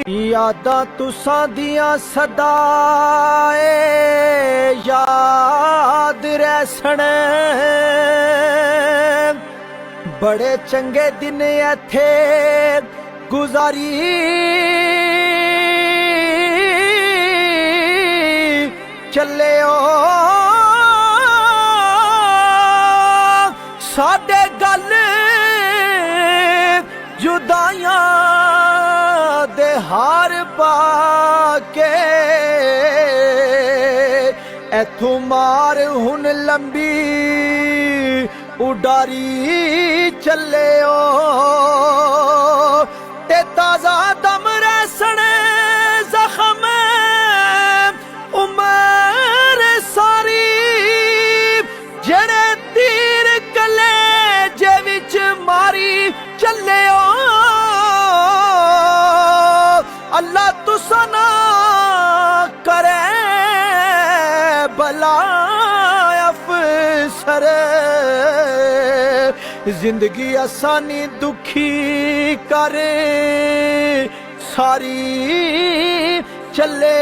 यादां तुसां दियां सदा याद रहसन। बड़े चंगे दिन इत्थे गुजारी चले साडे गल जुदाइयां दे हार पाके एथों मार हुन लंबी उडारी चले ते ताजा दम रहसन जख्म उमर सारी जड़े तीर कलेजे विच मारी चले अल्लाह तुसा ना करे भला अफसर जिंदगी आसानी दुखी करे सारी चले